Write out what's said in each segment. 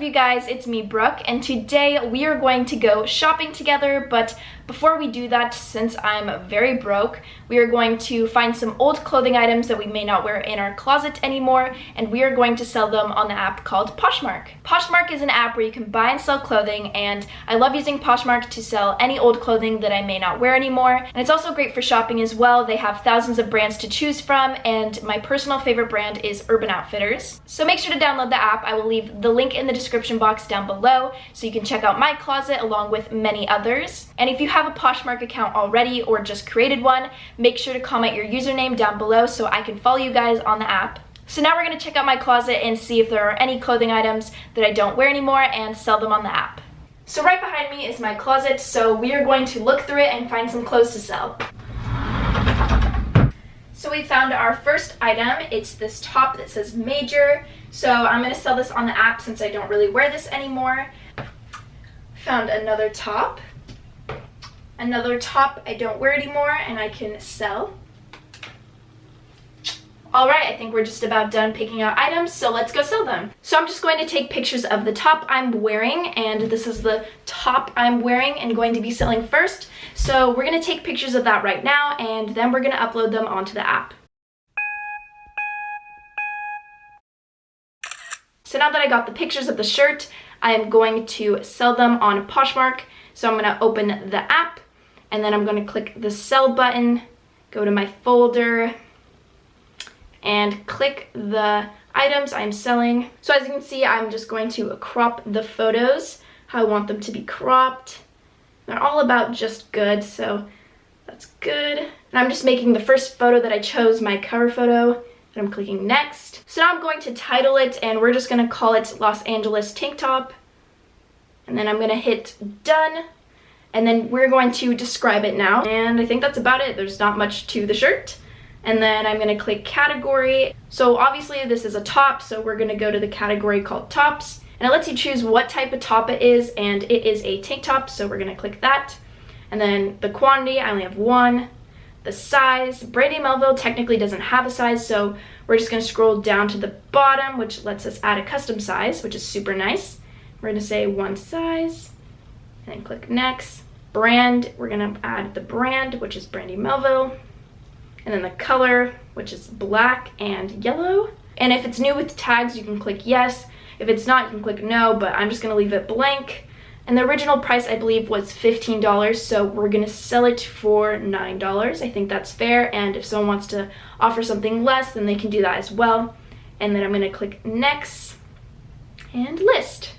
up, you guys? It's me, Brooke, and today we are going to go shopping together, but before we do that, since I'm very broke, we are going to find some old clothing items that we may not wear in our closet anymore, and we are going to sell them on the app called Poshmark. Poshmark is an app where you can buy and sell clothing, and I love using Poshmark to sell any old clothing that I may not wear anymore, and it's also great for shopping as well. They have thousands of brands to choose from, and my personal favorite brand is Urban Outfitters. So make sure to download the app. I will leave the link in the description box down below so you can check out my closet along with many others. And if you have a Poshmark account already or just created one, make sure to comment your username down below so I can follow you guys on the app. So now we're going to check out my closet and see if there are any clothing items that I don't wear anymore and sell them on the app. So right behind me is my closet, so we are going to look through it and find some clothes to sell. So we found our first item. It's this top that says Major. So I'm going to sell this on the app since I don't really wear this anymore. Found another top. Another top I don't wear anymore and I can sell. Alright, I think we're just about done picking out items, so let's go sell them. So I'm just going to take pictures of the top I'm wearing, and this is the top I'm wearing and going to be selling first. So we're going to take pictures of that right now, and then we're going to upload them onto the app. So now that I got the pictures of the shirt, I am going to sell them on Poshmark. So I'm going to open the app, and then I'm going to click the sell button, go to my folder, and click the items I'm selling. So as you can see, I'm just going to crop the photos how I want them to be cropped. They're all about just good, so that's good. And I'm just making the first photo that I chose my cover photo, and I'm clicking next. So now I'm going to title it, and we're just gonna call it Los Angeles Tank Top. And then I'm gonna hit done, and then we're going to describe it now. And I think that's about it. There's not much to the shirt. And then I'm gonna click category. So obviously this is a top, so we're gonna go to the category called tops. And it lets you choose what type of top it is, and it is a tank top, so we're gonna click that. And then the quantity, I only have one. The size, Brandy Melville technically doesn't have a size, so we're just gonna scroll down to the bottom, which lets us add a custom size, which is super nice. We're gonna say one size, and then click next. Brand, we're gonna add the brand, which is Brandy Melville. And then the color, which is black and yellow. And if it's new with tags, you can click yes. If it's not, you can click no, but I'm just gonna leave it blank. And the original price, I believe, was $15, so we're gonna sell it for $9. I think that's fair, and if someone wants to offer something less, then they can do that as well. And then I'm gonna click next and list.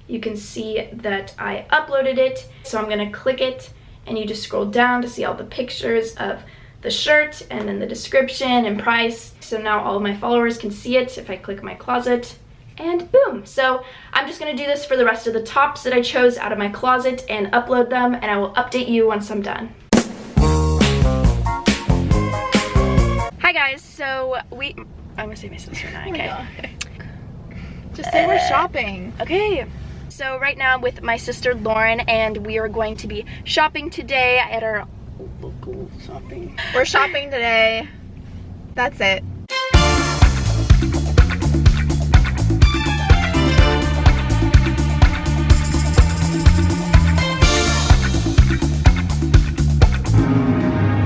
You can see that I uploaded it, so I'm gonna click it, and you just scroll down to see all the pictures of the shirt and then the description and price. So now all of my followers can see it if I click my closet, and boom. So I'm just gonna do this for the rest of the tops that I chose out of my closet and upload them, and I will update you once I'm done. Hi guys, so I'm gonna say my sister now, okay? Just say we're shopping. Okay. So right now I'm with my sister Lauren, and we are going to be shopping today at our local shopping. We're shopping today. That's it.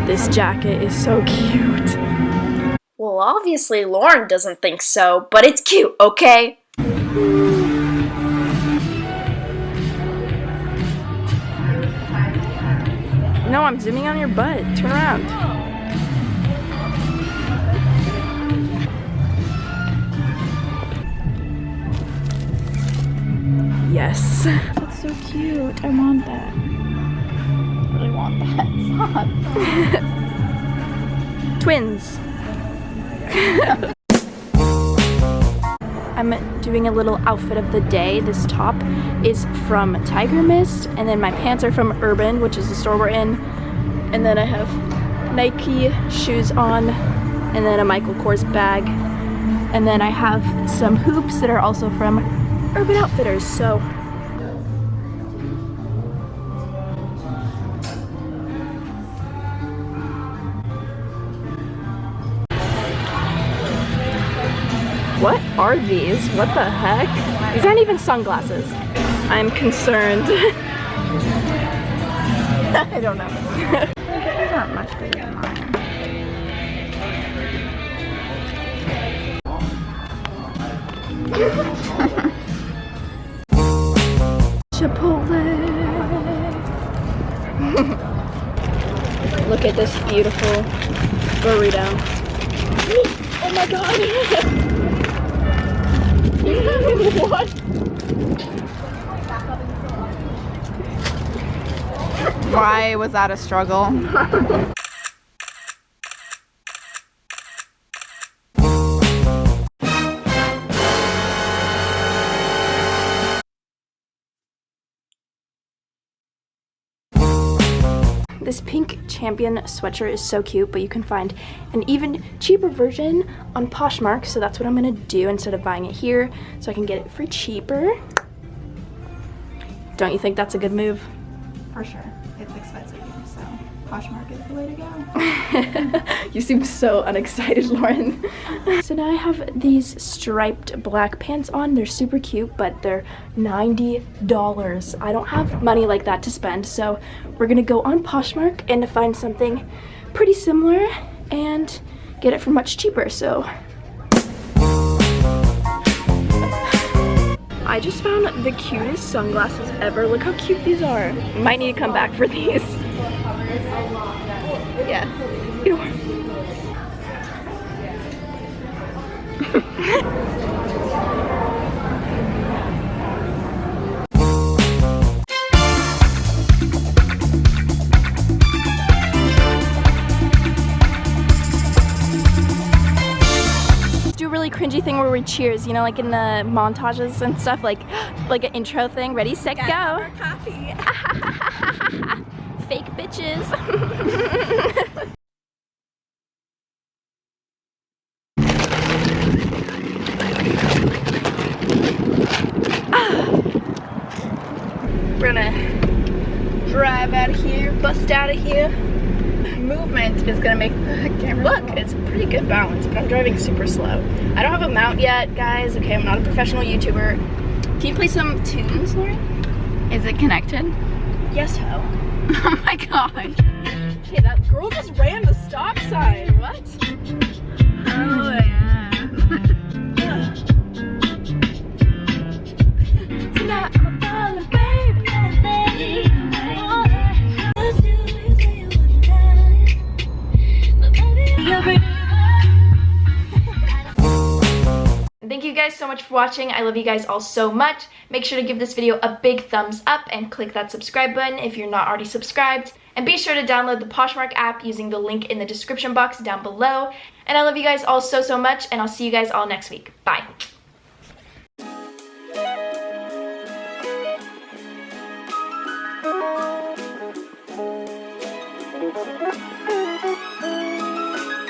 This jacket is so cute. Well, obviously Lauren doesn't think so, but it's cute, okay? No, I'm zooming on your butt. Turn around. Yes. That's so cute. I want that. I really want that. Stop. Twins. I'm doing a little outfit of the day. This top is from Tiger Mist, and then my pants are from Urban, which is the store we're in. And then I have Nike shoes on, and then a Michael Kors bag. And then I have some hoops that are also from Urban Outfitters, so. What are these? What the heck? These aren't even sunglasses. I'm concerned. I don't know. They're not much bigger than mine. Chipotle. Look at this beautiful burrito. Oh my god. What? Why was that a struggle? This pink Champion sweatshirt is so cute, but you can find an even cheaper version on Poshmark, so that's what I'm gonna do instead of buying it here, so I can get it for cheaper. Don't you think that's a good move? For sure. It's expensive here, so Poshmark is the way to go. You seem so unexcited, Lauren. So now I have these striped black pants on. They're super cute, but they're $90. I don't have money like that to spend, so we're gonna go on Poshmark and find something pretty similar and get it for much cheaper, so. I just found the cutest sunglasses ever. Look how cute these are. Might need to come back for these. Yes. Ew. Do a really cringy thing where we cheers, you know, like in the montages and stuff, like an intro thing. Ready, set, go. Coffee. Fake bitches. We're gonna drive out of here, bust out of here. Movement is gonna make the camera look. It's pretty good balance, but I'm driving super slow. I don't have a mount yet, guys. Okay, I'm not a professional YouTuber. Can you play some tunes, Lauren? Is it connected? Yes, ho. Oh my god. Okay, that girl just ran the stop sign. What? Oh yeah. Tonight I'm a baller, baby. Thank you guys so much for watching. I love you guys all so much. Make sure to give this video a big thumbs up and click that subscribe button if you're not already subscribed. And be sure to download the Poshmark app using the link in the description box down below. And I love you guys all so, so much, and I'll see you guys all next week. Bye.